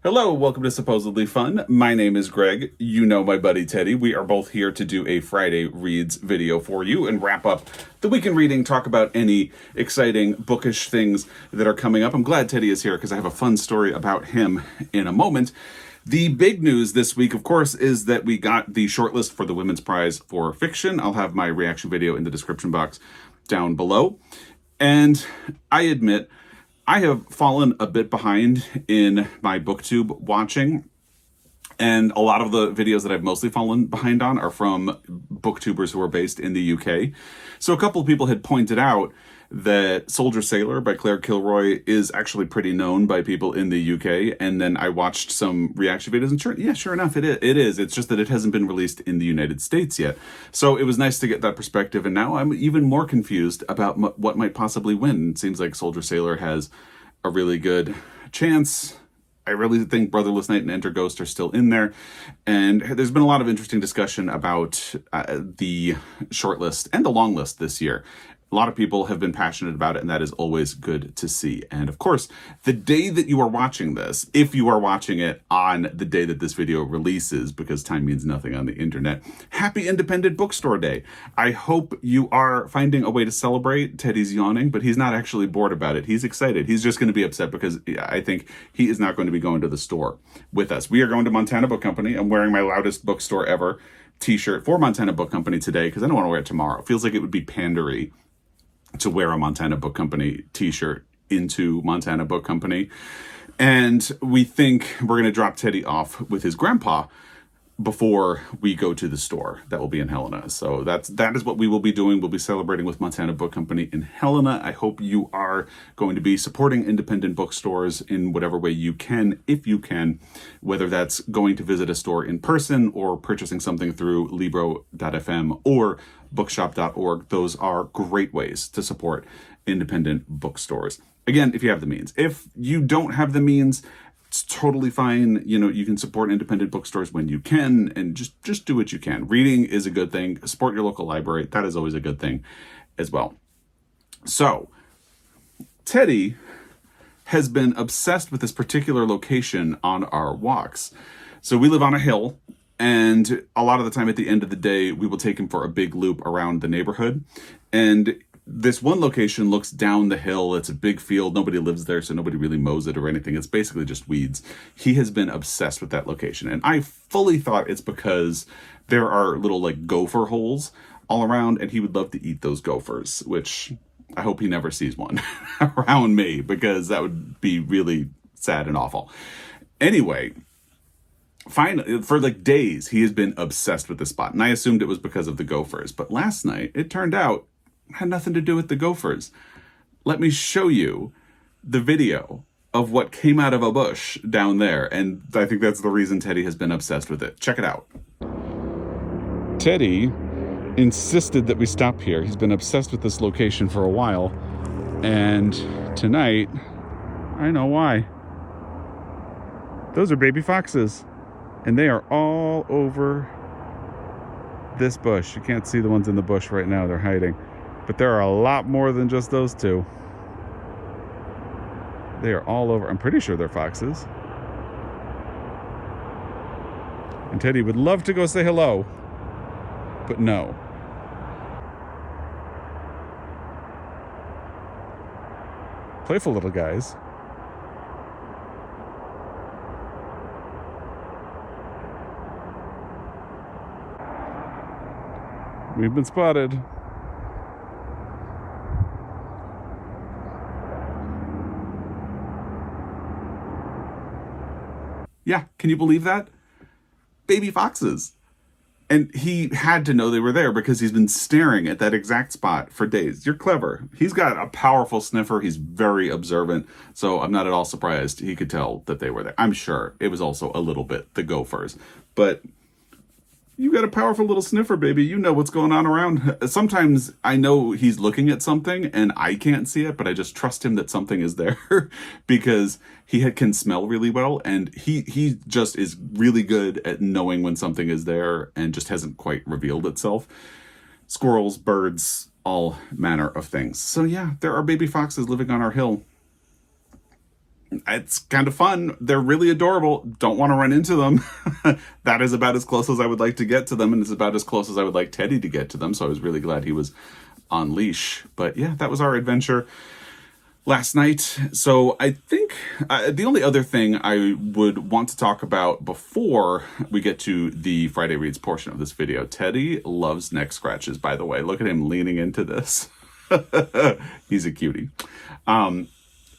Hello, welcome to Supposedly Fun. My name is Greg. You know my buddy Teddy. We are both here to do a Friday Reads video for you and wrap up the week in reading, talk about any exciting bookish things that are coming up. I'm glad Teddy is here because I have a fun story about him in a moment. The big news this week, of course, is that we got the shortlist for the Women's Prize for Fiction. I'll have my reaction video in the description box down below. And I admit, I have fallen a bit behind in my booktube watching, and a lot of the videos that I've mostly fallen behind on are from booktubers who are based in the UK. So a couple of people had pointed out that Soldier Sailor by Claire Kilroy is actually pretty known by people in the UK, and then I watched some reaction videos, and sure enough, it is. It's just that it hasn't been released in the United States yet. So it was nice to get that perspective, and now I'm even more confused about what might possibly win. It seems like Soldier Sailor has a really good chance. I really think Brotherless Night and Enter Ghost are still in there. And there's been a lot of interesting discussion about the shortlist and the long list this year. A lot of people have been passionate about it, and that is always good to see. And of course, the day that you are watching this, if you are watching it on the day that this video releases, because time means nothing on the internet, happy Independent Bookstore Day. I hope you are finding a way to celebrate. Teddy's yawning, but he's not actually bored about it. He's excited. He's just going to be upset because I think he is not going to be going to the store with us. We are going to Montana Book Company. I'm wearing my Loudest Bookstore Ever t-shirt for Montana Book Company today because I don't want to wear it tomorrow. It feels like it would be pandery to wear a Montana Book Company t-shirt into Montana Book Company. And we think we're going to drop Teddy off with his grandpa before we go to the store. That will be in Helena. So that is what we will be doing. We'll be celebrating with Montana Book Company in Helena. I hope you are going to be supporting independent bookstores in whatever way you can, if you can, whether that's going to visit a store in person or purchasing something through Libro.fm or bookshop.org. Those are great ways to support independent bookstores. Again, if you have the means. If you don't have the means, it's totally fine. You know, you can support independent bookstores when you can, and just do what you can. Reading is a good thing. Support your local library. That is always a good thing as well. So, Teddy has been obsessed with this particular location on our walks. So we live on a hill, and a lot of the time at the end of the day, we will take him for a big loop around the neighborhood. And this one location looks down the hill. It's a big field. Nobody lives there, so nobody really mows it or anything. It's basically just weeds. He has been obsessed with that location. And I fully thought it's because there are little like gopher holes all around, and he would love to eat those gophers, which I hope he never sees one around me, because that would be really sad and awful. Anyway, finally, for like days, he has been obsessed with this spot. And I assumed it was because of the gophers. But last night, it turned out had nothing to do with the gophers. Let me show you the video of what came out of a bush down there, and I think that's the reason Teddy has been obsessed with it. Check it out. Teddy insisted that we stop here. He's been obsessed with this location for a while, and tonight, I know why. Those are baby foxes, and they are all over this bush. You can't see the ones in the bush right now. They're hiding. But there are a lot more than just those two. They are all over. I'm pretty sure they're foxes. And Teddy would love to go say hello, but no. Playful little guys. We've been spotted. Yeah, can you believe that? Baby foxes. And he had to know they were there because he's been staring at that exact spot for days. You're clever. He's got a powerful sniffer. He's very observant. So I'm not at all surprised he could tell that they were there. I'm sure it was also a little bit the gophers. But you got a powerful little sniffer, baby. You know what's going on around. Sometimes I know he's looking at something and I can't see it, but I just trust him that something is there because he can smell really well, and he just is really good at knowing when something is there and just hasn't quite revealed itself. Squirrels, birds, all manner of things. So yeah, there are baby foxes living on our hill. It's kind of fun. They're really adorable. Don't want to run into them. That is about as close as I would like to get to them, and it's about as close as I would like Teddy to get to them, so I was really glad he was on leash. But yeah, that was our adventure last night. So I think the only other thing I would want to talk about before we get to the Friday Reads portion of this video, Teddy loves neck scratches, by the way. Look at him leaning into this. He's a cutie.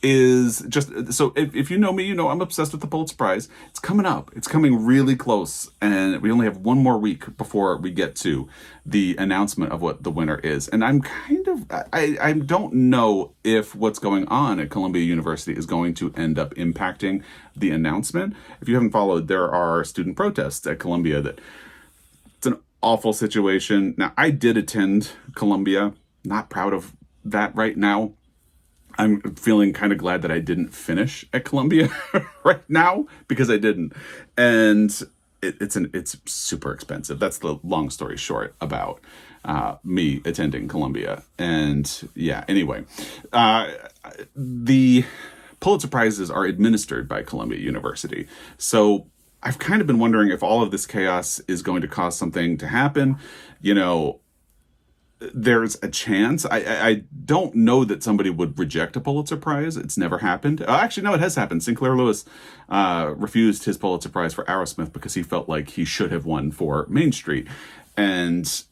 Is just, so if you know me, you know I'm obsessed with the Pulitzer Prize. It's coming up. It's coming really close, and we only have one more week before we get to the announcement of what the winner is. And I'm kind of, I don't know if what's going on at Columbia University is going to end up impacting the announcement. If you haven't followed, there are student protests at Columbia that it's an awful situation. Now, I did attend Columbia, not proud of that right now. I'm feeling kind of glad that I didn't finish at Columbia right now, because I didn't. And it's super expensive. That's the long story short about me attending Columbia. And yeah, anyway, the Pulitzer Prizes are administered by Columbia University. So I've kind of been wondering if all of this chaos is going to cause something to happen. You know, there's a chance. I don't know that somebody would reject a Pulitzer Prize. It's never happened. Actually, no, it has happened. Sinclair Lewis refused his Pulitzer Prize for Arrowsmith because he felt like he should have won for Main Street. And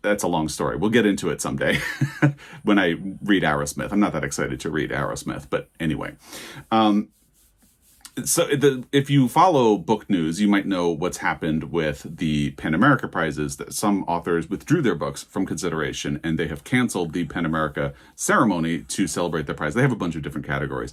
that's a long story. We'll get into it someday when I read Arrowsmith. I'm not that excited to read Arrowsmith, but anyway. So if you follow book news, you might know what's happened with the PEN America prizes, that some authors withdrew their books from consideration, and they have canceled the PEN America ceremony to celebrate their prize. They have a bunch of different categories.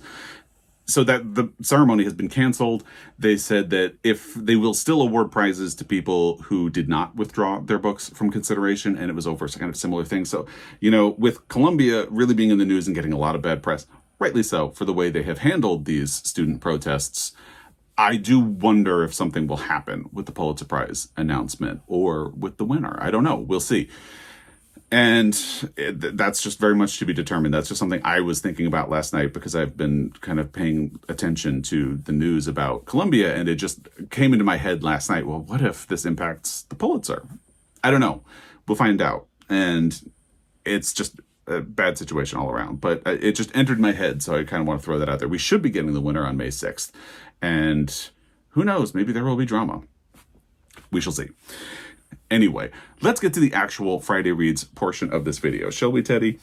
So that the ceremony has been canceled. They said that if they will still award prizes to people who did not withdraw their books from consideration, and it was over some kind of similar thing. So, you know, with Columbia really being in the news and getting a lot of bad press, rightly so, for the way they have handled these student protests, I do wonder if something will happen with the Pulitzer Prize announcement or with the winner. I don't know. We'll see. And that's just very much to be determined. That's just something I was thinking about last night because I've been kind of paying attention to the news about Columbia, and it just came into my head last night. Well, what if this impacts the Pulitzer? I don't know. We'll find out. And it's just a bad situation all around, but it just entered my head, so I kind of want to throw that out there. We should be getting the winner on May 6th, and who knows, maybe there will be drama. We shall see. Anyway, let's get to the actual Friday Reads portion of this video, shall we, Teddy?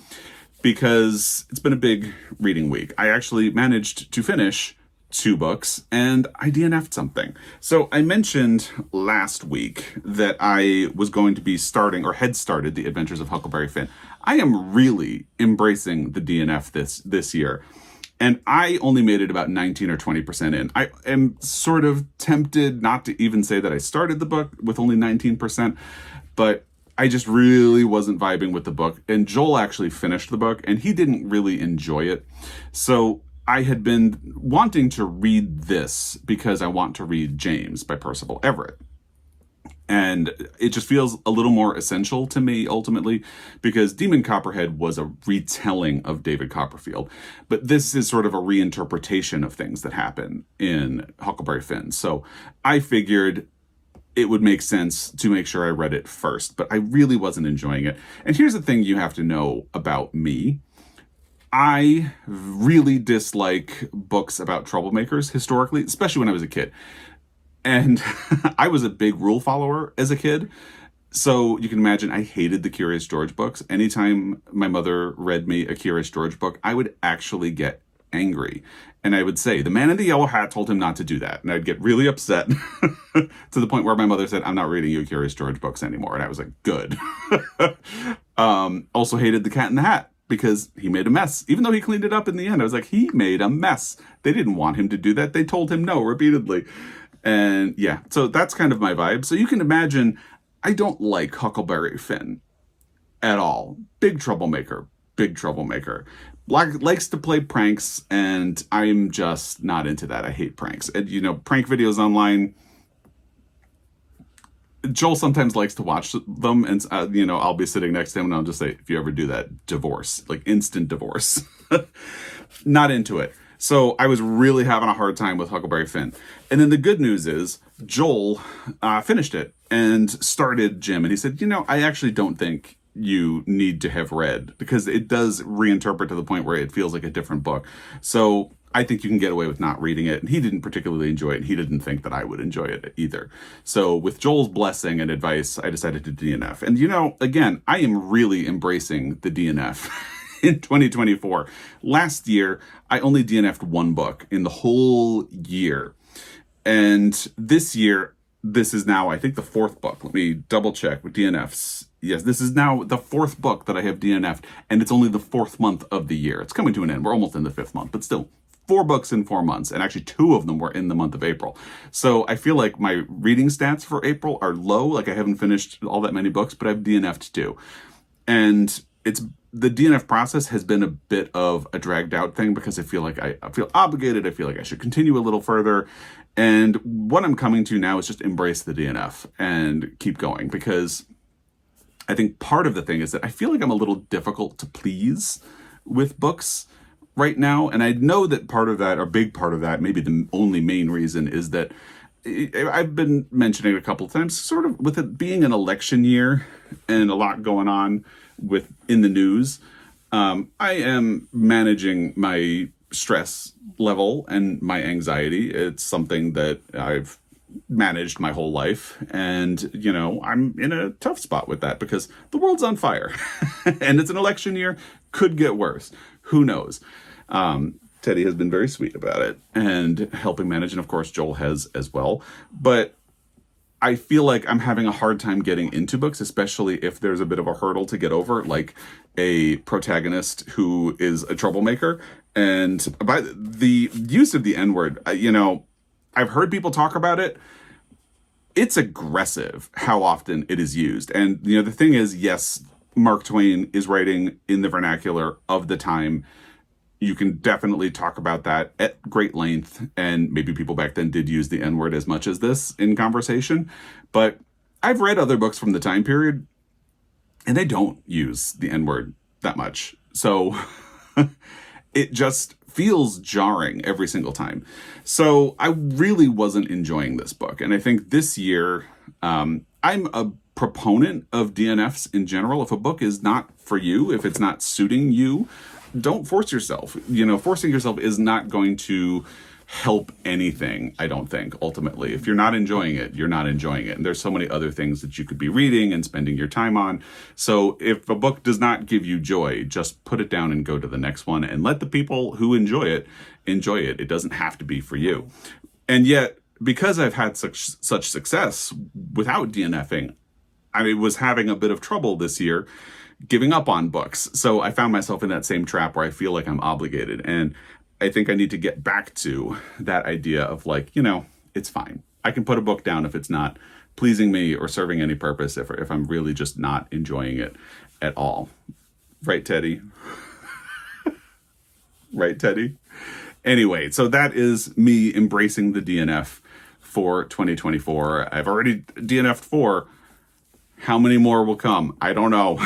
Because it's been a big reading week. I actually managed to finish 2 books, and I DNF'd something. So I mentioned last week that I was going to be starting, or had started, The Adventures of Huckleberry Finn. I am really embracing the DNF this year, and I only made it about 19 or 20% in. I am sort of tempted not to even say that I started the book with only 19%, but I just really wasn't vibing with the book. And Joel actually finished the book, and he didn't really enjoy it. So I had been wanting to read this because I want to read James by Percival Everett. And it just feels a little more essential to me, ultimately, because Demon Copperhead was a retelling of David Copperfield. But this is sort of a reinterpretation of things that happen in Huckleberry Finn. So I figured it would make sense to make sure I read it first, but I really wasn't enjoying it. And here's the thing you have to know about me. I really dislike books about troublemakers historically, especially when I was a kid. And I was a big rule follower as a kid. So you can imagine I hated the Curious George books. Anytime my mother read me a Curious George book, I would actually get angry. And I would say, the man in the yellow hat told him not to do that. And I'd get really upset to the point where my mother said, I'm not reading you Curious George books anymore. And I was like, good. Also hated the Cat in the Hat because he made a mess. Even though he cleaned it up in the end, I was like, he made a mess. They didn't want him to do that. They told him no repeatedly. And yeah, so that's kind of my vibe. So you can imagine, I don't like Huckleberry Finn at all. Big troublemaker. Likes to play pranks, and I'm just not into that. I hate pranks. And, you know, prank videos online, Joel sometimes likes to watch them, and, you know, I'll be sitting next to him, and I'll just say, if you ever do that, divorce. Like, instant divorce. Not into it. So I was really having a hard time with Huckleberry Finn. And then the good news is Joel finished it and started Jim. And he said, I actually don't think you need to have read, because it does reinterpret to the point where it feels like a different book. So I think you can get away with not reading it. And he didn't particularly enjoy it. And he didn't think that I would enjoy it either. So with Joel's blessing and advice, I decided to DNF. And again, I am really embracing the DNF in 2024. Last year, I only DNF'd one book in the whole year. And this year, this is now, I think, the fourth book. Let me double check with DNFs. Yes, this is now the fourth book that I have DNF'd, and it's only the fourth month of the year. It's coming to an end. We're almost in the fifth month, but still, 4 books in 4 months, and actually 2 of them were in the month of April. So I feel like my reading stats for April are low. Like, I haven't finished all that many books, but I've DNF'd 2. And the DNF process has been a bit of a dragged out thing, because I feel like I feel obligated. I feel like I should continue a little further. And what I'm coming to now is just embrace the DNF and keep going, because I think part of the thing is that I feel like I'm a little difficult to please with books right now. And I know that part of that, or big part of that, maybe the only main reason, is that I've been mentioning it a couple of times, sort of with it being an election year and a lot going on in the news. I am managing my stress level and my anxiety. It's something that I've managed my whole life. And, I'm in a tough spot with that, because the world's on fire and it's an election year. Could get worse. Who knows? Teddy has been very sweet about it and helping manage. And of course, Joel has as well. But I feel like I'm having a hard time getting into books, especially if there's a bit of a hurdle to get over, like a protagonist who is a troublemaker. And by the use of the N-word, I've heard people talk about it. It's aggressive how often it is used. And, the thing is, yes, Mark Twain is writing in the vernacular of the time. You can definitely talk about that at great length. And maybe people back then did use the N-word as much as this in conversation. But I've read other books from the time period, and they don't use the N-word that much. So it just feels jarring every single time. So I really wasn't enjoying this book. And I think this year, I'm a proponent of DNFs in general. If a book is not for you, if it's not suiting you, don't force yourself. Forcing yourself is not going to help anything, I don't think, ultimately. If you're not enjoying it, you're not enjoying it. And there's so many other things that you could be reading and spending your time on. So if a book does not give you joy, just put it down and go to the next one, and let the people who enjoy it. It doesn't have to be for you. And yet, because I've had such success without DNFing, I was having a bit of trouble this year giving up on books. So I found myself in that same trap where I feel like I'm obligated. And I think I need to get back to that idea of it's fine. I can put a book down if it's not pleasing me or serving any purpose, if I'm really just not enjoying it at all. Right, Teddy? Right, Teddy? Anyway, so that is me embracing the DNF for 2024. I've already DNF'd 4. How many more will come? I don't know.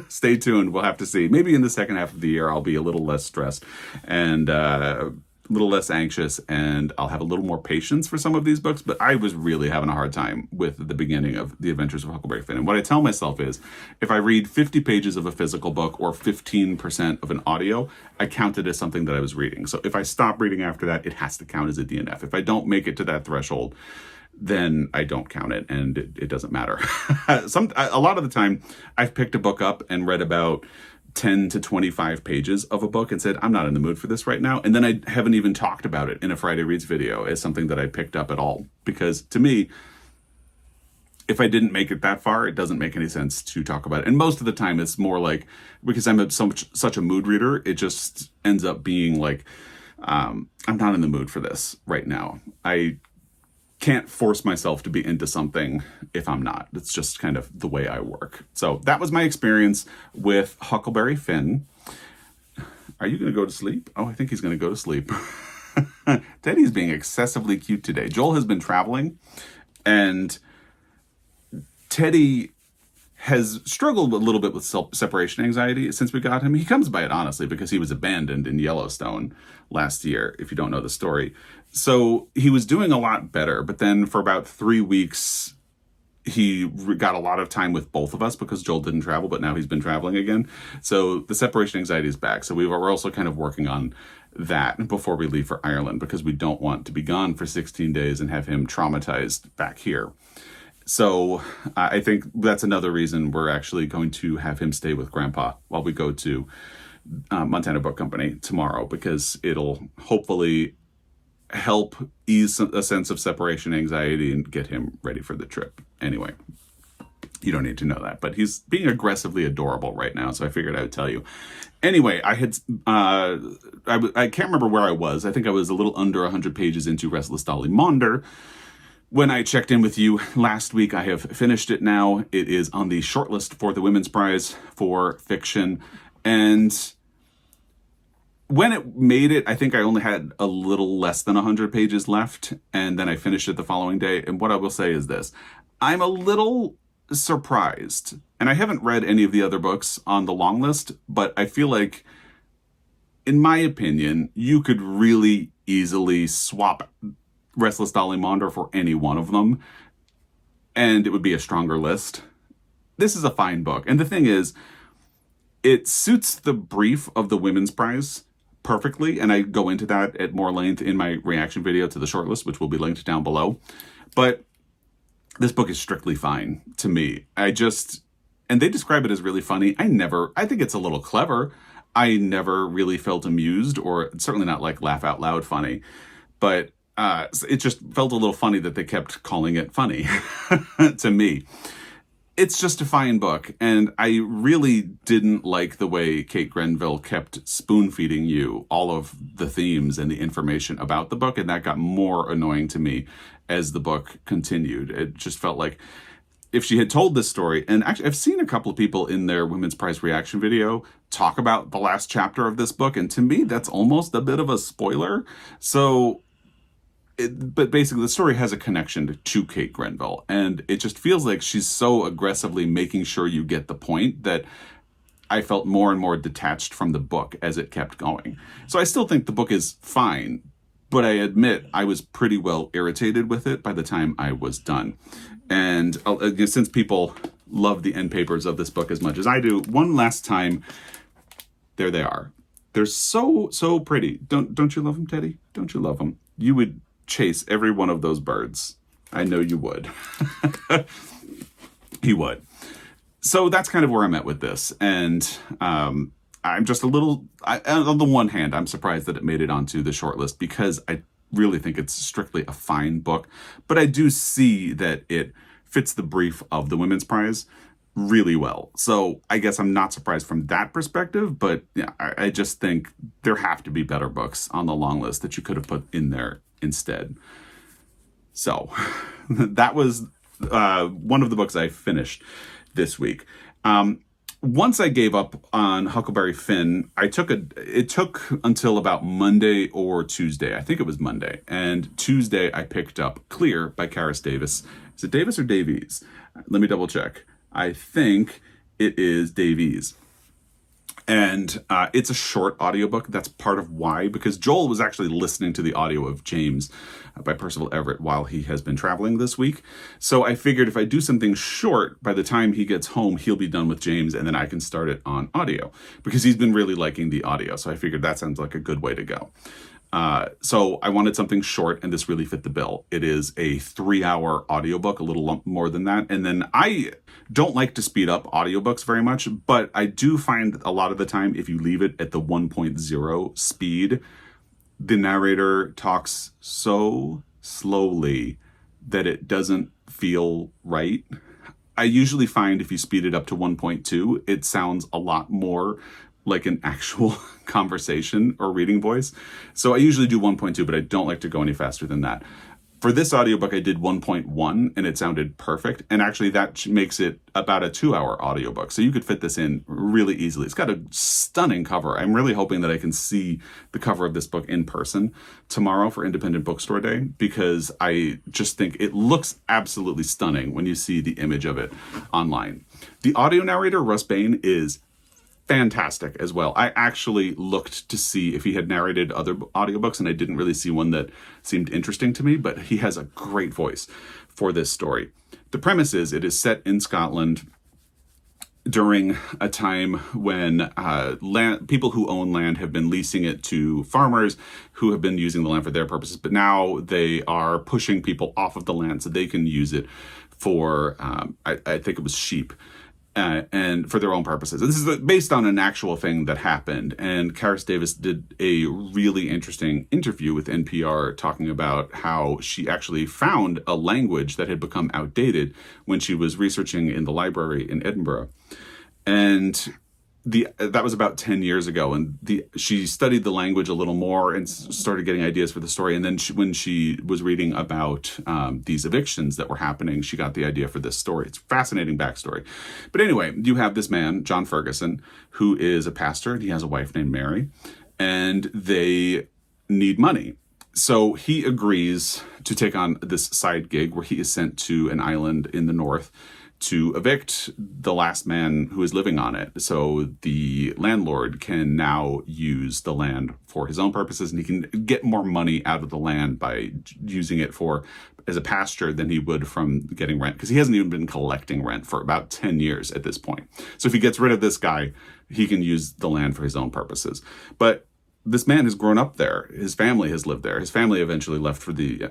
Stay tuned. We'll have to see. Maybe in the second half of the year, I'll be a little less stressed and a little less anxious, and I'll have a little more patience for some of these books. But I was really having a hard time with the beginning of The Adventures of Huckleberry Finn. And what I tell myself is, if I read 50 pages of a physical book or 15% of an audio, I count it as something that I was reading. So if I stop reading after that, it has to count as a DNF. If I don't make it to that threshold, then I don't count it, and it doesn't matter. A lot of the time, I've picked a book up and read about 10 to 25 pages of a book and said, I'm not in the mood for this right now. And then I haven't even talked about it in a Friday Reads video as something that I picked up at all. Because to me, if I didn't make it that far, it doesn't make any sense to talk about it. And most of the time, it's more like, because I'm such a mood reader, it just ends up being like, I'm not in the mood for this right now. I can't force myself to be into something if I'm not. It's just kind of the way I work. So that was my experience with Huckleberry Finn. Are you going to go to sleep? Oh, I think he's going to go to sleep. Teddy's being excessively cute today. Joel has been traveling, and Teddy has struggled a little bit with separation anxiety since we got him. He comes by it, honestly, because he was abandoned in Yellowstone last year, if you don't know the story. So he was doing a lot better, but then for about 3 weeks, he got a lot of time with both of us because Joel didn't travel, but now he's been traveling again. So the separation anxiety is back. So we're also kind of working on that before we leave for Ireland, because we don't want to be gone for 16 days and have him traumatized back here. So I think that's another reason we're actually going to have him stay with Grandpa while we go to Montana Book Company tomorrow, because it'll hopefully help ease a sense of separation anxiety and get him ready for the trip. Anyway, you don't need to know that, but he's being aggressively adorable right now, so I figured I would tell you. Anyway, I can't remember where I was. I think I was a little under 100 pages into Restless Dolly Maunder when I checked in with you last week. I have finished it now. It is on the shortlist for the Women's Prize for Fiction, and when it made it, I think I only had a little less than 100 pages left, and then I finished it the following day. And what I will say is this: I'm a little surprised, and I haven't read any of the other books on the long list, but I feel like, in my opinion, you could really easily swap Restless Dolly Maunder for any one of them, and it would be a stronger list. This is a fine book, and the thing is, it suits the brief of the Women's Prize perfectly, and I go into that at more length in my reaction video to the shortlist, which will be linked down below. But this book is strictly fine to me. And they describe it as really funny. I think it's a little clever. I never really felt amused, or certainly not like laugh out loud funny, but it just felt a little funny that they kept calling it funny to me. It's just a fine book, and I really didn't like the way Kate Grenville kept spoon-feeding you all of the themes and the information about the book, and that got more annoying to me as the book continued. It just felt like if she had told this story, and actually I've seen a couple of people in their Women's Prize reaction video talk about the last chapter of this book, and to me that's almost a bit of a spoiler. But basically, the story has a connection to Kate Grenville, and it just feels like she's so aggressively making sure you get the point that I felt more and more detached from the book as it kept going. So I still think the book is fine, but I admit I was pretty well irritated with it by the time I was done. And since people love the end papers of this book as much as I do, one last time, there they are. They're so pretty. Don't you love them, Teddy? Don't you love them? You would chase every one of those birds. I know you would. He would. So that's kind of where I'm at with this. And I'm just a little, on the one hand, I'm surprised that it made it onto the shortlist, because I really think it's strictly a fine book. But I do see that it fits the brief of the Women's Prize really well. So I guess I'm not surprised from that perspective, but yeah, I just think there have to be better books on the long list that you could have put in there instead. So that was one of the books I finished this week. Once I gave up on Huckleberry Finn, it took until about Monday or Tuesday. I think it was Monday. And Tuesday I picked up Clear by Karis Davis. Is it Davis or Davies? Let me double check. I think it is Davies. And it's a short audiobook. That's part of why, because Joel was actually listening to the audio of James by Percival Everett while he has been traveling this week. So I figured if I do something short, by the time he gets home, he'll be done with James, and then I can start it on audio, because he's been really liking the audio. So I figured that sounds like a good way to go. So I wanted something short, and this really fit the bill. It is a 3-hour audiobook, a little more than that. And then I don't like to speed up audiobooks very much, but I do find a lot of the time, if you leave it at the 1.0 speed, the narrator talks so slowly that it doesn't feel right. I usually find if you speed it up to 1.2, it sounds a lot more like an actual conversation or reading voice. So I usually do 1.2, but I don't like to go any faster than that. For this audiobook, I did 1.1, and it sounded perfect. And actually, that makes it about a 2-hour audiobook. So you could fit this in really easily. It's got a stunning cover. I'm really hoping that I can see the cover of this book in person tomorrow for Independent Bookstore Day, because I just think it looks absolutely stunning when you see the image of it online. The audio narrator, Russ Bain, is fantastic as well. I actually looked to see if he had narrated other audiobooks, and I didn't really see one that seemed interesting to me, but he has a great voice for this story. The premise is it is set in Scotland during a time when people who own land have been leasing it to farmers who have been using the land for their purposes, but now they are pushing people off of the land so they can use it for, I think it was sheep, and for their own purposes. And this is based on an actual thing that happened. And Karis Davis did a really interesting interview with NPR talking about how she actually found a language that had become outdated when she was researching in the library in Edinburgh. And that was about 10 years ago, and she studied the language a little more and started getting ideas for the story. And then when she was reading about these evictions that were happening, she got the idea for this story. It's a fascinating backstory. But anyway, you have this man, John Ferguson, who is a pastor, and he has a wife named Mary, and they need money. So he agrees to take on this side gig where he is sent to an island in the north to evict the last man who is living on it. So the landlord can now use the land for his own purposes, and he can get more money out of the land by using it as a pasture than he would from getting rent, because he hasn't even been collecting rent for about 10 years at this point. So if he gets rid of this guy, he can use the land for his own purposes. But this man has grown up there. His family has lived there. His family eventually left for the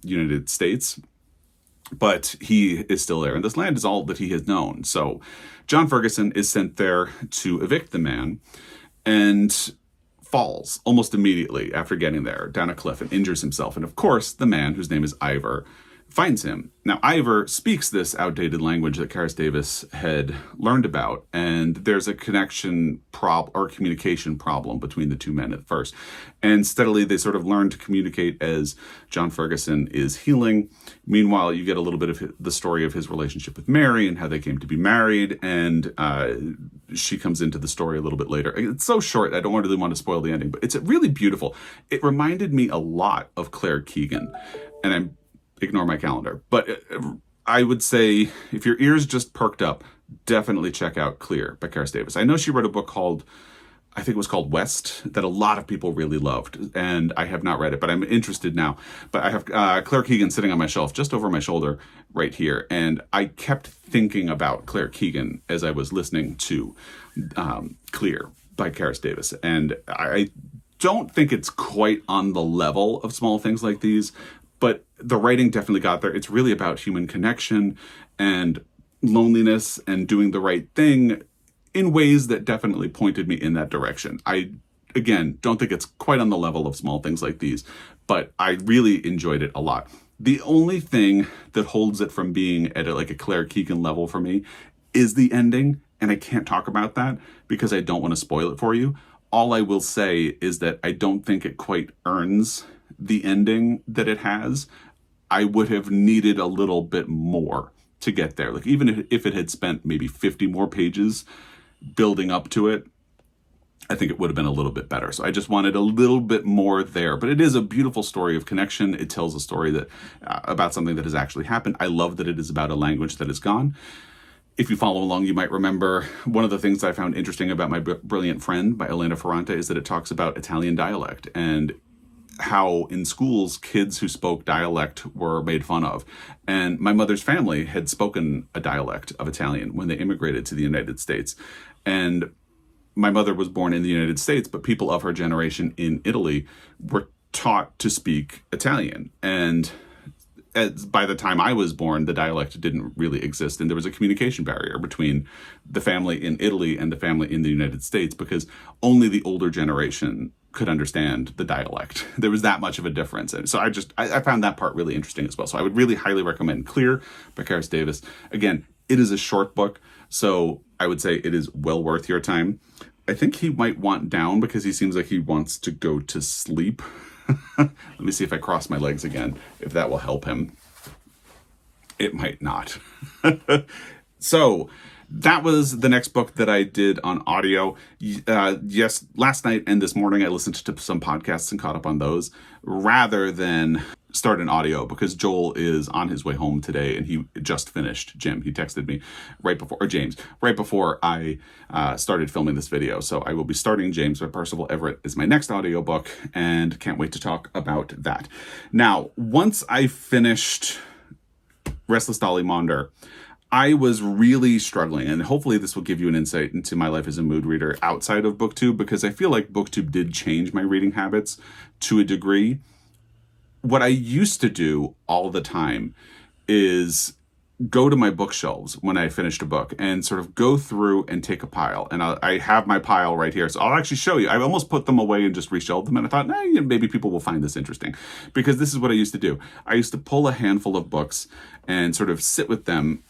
United States, but he is still there, and this land is all that he has known. So John Ferguson is sent there to evict the man and falls almost immediately after getting there down a cliff and injures himself. And of course, the man, whose name is Ivor, finds him. Now, Ivor speaks this outdated language that Karis Davis had learned about, and there's a communication problem between the two men at first. And steadily, they sort of learn to communicate as John Ferguson is healing. Meanwhile, you get a little bit of the story of his relationship with Mary and how they came to be married, and she comes into the story a little bit later. It's so short, I don't really want to spoil the ending, but it's really beautiful. It reminded me a lot of Claire Keegan, and ignore my calendar. But I would say if your ears just perked up, definitely check out Clear by Karis Davis. I know she wrote a book called, I think it was called West, that a lot of people really loved, and I have not read it, but I'm interested now. But I have Claire Keegan sitting on my shelf just over my shoulder right here, and I kept thinking about Claire Keegan as I was listening to Clear by Karis Davis, and I don't think it's quite on the level of Small Things Like These, but the writing definitely got there. It's really about human connection and loneliness and doing the right thing in ways that definitely pointed me in that direction. I, again, don't think it's quite on the level of Small Things Like These, but I really enjoyed it a lot. The only thing that holds it from being at a Claire Keegan level for me is the ending, and I can't talk about that because I don't want to spoil it for you. All I will say is that I don't think it quite earns the ending that it has. I would have needed a little bit more to get there. Even if it had spent maybe 50 more pages building up to it, I think it would have been a little bit better. So I just wanted a little bit more there. But it is a beautiful story of connection. It tells a story that about something that has actually happened. I love that it is about a language that is gone. If you follow along, you might remember one of the things I found interesting about My Brilliant Friend by Elena Ferrante is that it talks about Italian dialect and how in schools kids who spoke dialect were made fun of. And my mother's family had spoken a dialect of Italian when they immigrated to the United States. And my mother was born in the United States, but people of her generation in Italy were taught to speak Italian. And by the time I was born, the dialect didn't really exist. And there was a communication barrier between the family in Italy and the family in the United States because only the older generation could understand the dialect. There was that much of a difference. And so I found that part really interesting as well. So I would really highly recommend Clear by Karis Davis. Again, it is a short book, so I would say it is well worth your time. I think he might want down because he seems like he wants to go to sleep. Let me see if I cross my legs again, if that will help him. It might not. So that was the next book that I did on audio. Yes, last night and this morning I listened to some podcasts and caught up on those rather than start an audio because Joel is on his way home today and he just finished. Jim, he texted me right before, or James, right before I started filming this video. So I will be starting James by Percival Everett is my next audiobook, and can't wait to talk about that. Now, once I finished Restless Dolly Maunder, I was really struggling, and hopefully this will give you an insight into my life as a mood reader outside of BookTube, because I feel like BookTube did change my reading habits to a degree. What I used to do all the time is go to my bookshelves when I finished a book and sort of go through and take a pile. And I have my pile right here, so I'll actually show you. I almost put them away and just reshelved them, and I thought, maybe people will find this interesting, because this is what I used to do. I used to pull a handful of books and sort of sit with them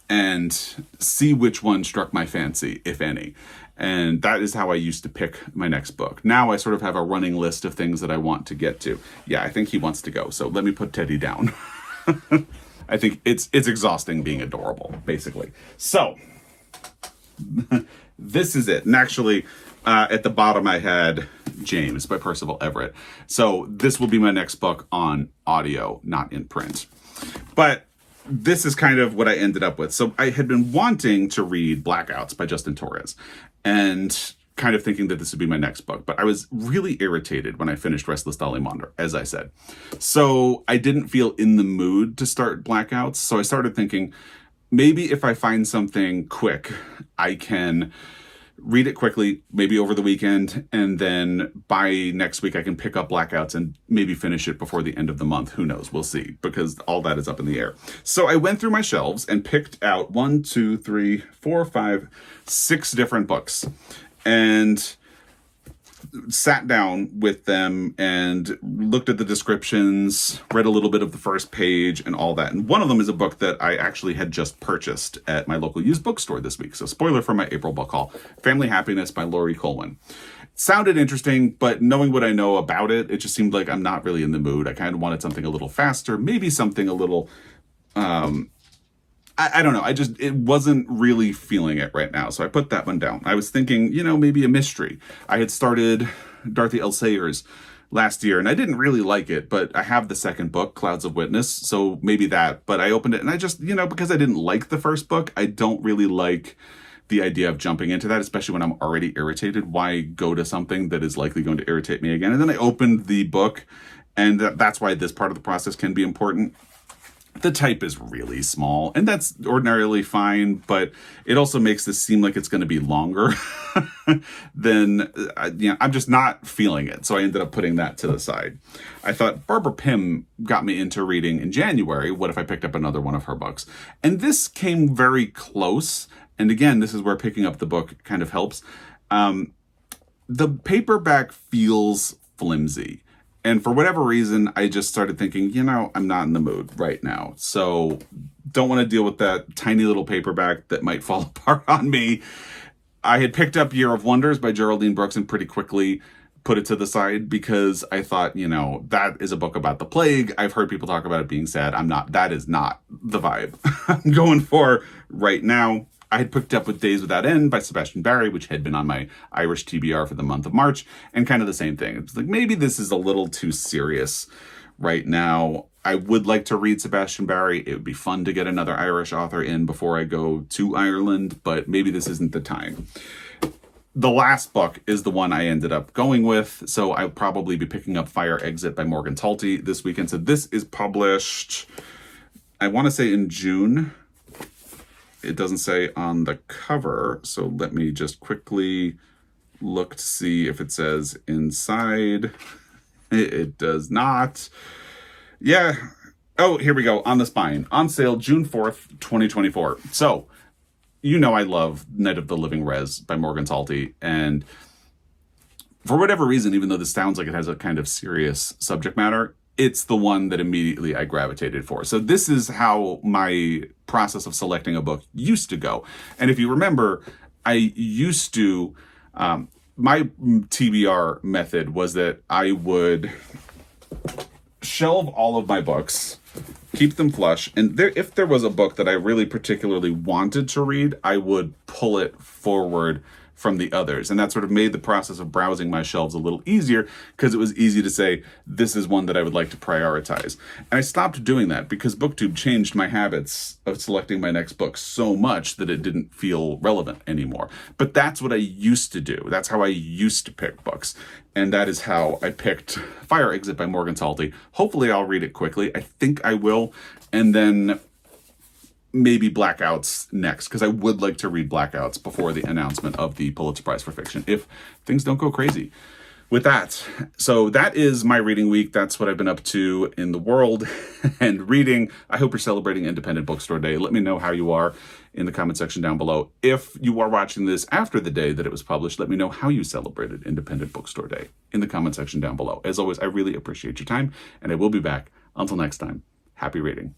and see which one struck my fancy, if any. And that is how I used to pick my next book. Now I sort of have a running list of things that I want to get to. Yeah, I think he wants to go, so let me put Teddy down. I think it's exhausting being adorable, basically. So, this is it. And actually, at the bottom I had James by Percival Everett. So this will be my next book on audio, not in print. But this is kind of what I ended up with. So I had been wanting to read Blackouts by Justin Torres and kind of thinking that this would be my next book. But I was really irritated when I finished Restless Dolly Maunder, as I said. So I didn't feel in the mood to start Blackouts. So I started thinking, maybe if I find something quick, I can read it quickly, maybe over the weekend, and then by next week I can pick up Blackouts and maybe finish it before the end of the month. Who knows? We'll see, because all that is up in the air. So I went through my shelves and picked out 1, 2, 3, 4, 5, 6 different books, and sat down with them and looked at the descriptions, read a little bit of the first page and all that. And one of them is a book that I actually had just purchased at my local used bookstore this week. So spoiler for my April book haul, Family Happiness by Laurie Coleman. Sounded interesting, but knowing what I know about it, it just seemed like I'm not really in the mood. I kind of wanted something a little faster, maybe something a little, I don't know. It wasn't really feeling it right now. So I put that one down. I was thinking, maybe a mystery. I had started Dorothy L. Sayers last year and I didn't really like it, but I have the second book, Clouds of Witness. So maybe that, but I opened it and I just, because I didn't like the first book, I don't really like the idea of jumping into that, especially when I'm already irritated. Why go to something that is likely going to irritate me again? And then I opened the book, and that's why this part of the process can be important. The type is really small, and that's ordinarily fine, but it also makes this seem like it's going to be longer than, I'm just not feeling it. So I ended up putting that to the side. I thought Barbara Pym got me into reading in January. What if I picked up another one of her books? And this came very close. And again, this is where picking up the book kind of helps. The paperback feels flimsy. And for whatever reason, I just started thinking, I'm not in the mood right now. So don't want to deal with that tiny little paperback that might fall apart on me. I had picked up Year of Wonders by Geraldine Brooks and pretty quickly put it to the side because I thought, that is a book about the plague. I've heard people talk about it being sad. That is not the vibe I'm going for right now. I had picked up With Days Without End by Sebastian Barry, which had been on my Irish TBR for the month of March, and kind of the same thing. It's like, maybe this is a little too serious right now. I would like to read Sebastian Barry. It would be fun to get another Irish author in before I go to Ireland, but maybe this isn't the time. The last book is the one I ended up going with, so I'll probably be picking up Fire Exit by Morgan Talty this weekend. So this is published, I want to say in June. It doesn't say on the cover, so let me just quickly look to see if it says inside. It does not. Yeah. Oh, here we go. On the spine. On sale June 4th, 2024. So, I love Night of the Living Res by Morgan Talty. And for whatever reason, even though this sounds like it has a kind of serious subject matter, it's the one that immediately I gravitated for. So this is how my process of selecting a book used to go. And if you remember, I used to, my TBR method was that I would shelve all of my books, keep them flush, and if there was a book that I really particularly wanted to read, I would pull it forward from the others. And that sort of made the process of browsing my shelves a little easier because it was easy to say, this is one that I would like to prioritize. And I stopped doing that because BookTube changed my habits of selecting my next book so much that it didn't feel relevant anymore. But that's what I used to do. That's how I used to pick books. And that is how I picked Fire Exit by Morgan Salty. Hopefully I'll read it quickly. I think I will. And then maybe Blackouts next, because I would like to read Blackouts before the announcement of the Pulitzer Prize for Fiction, if things don't go crazy. With that, so that is my reading week. That's what I've been up to in the world and reading. I hope you're celebrating Independent Bookstore Day. Let me know how you are in the comment section down below. If you are watching this after the day that it was published, let me know how you celebrated Independent Bookstore Day in the comment section down below. As always, I really appreciate your time, and I will be back. Until next time, happy reading.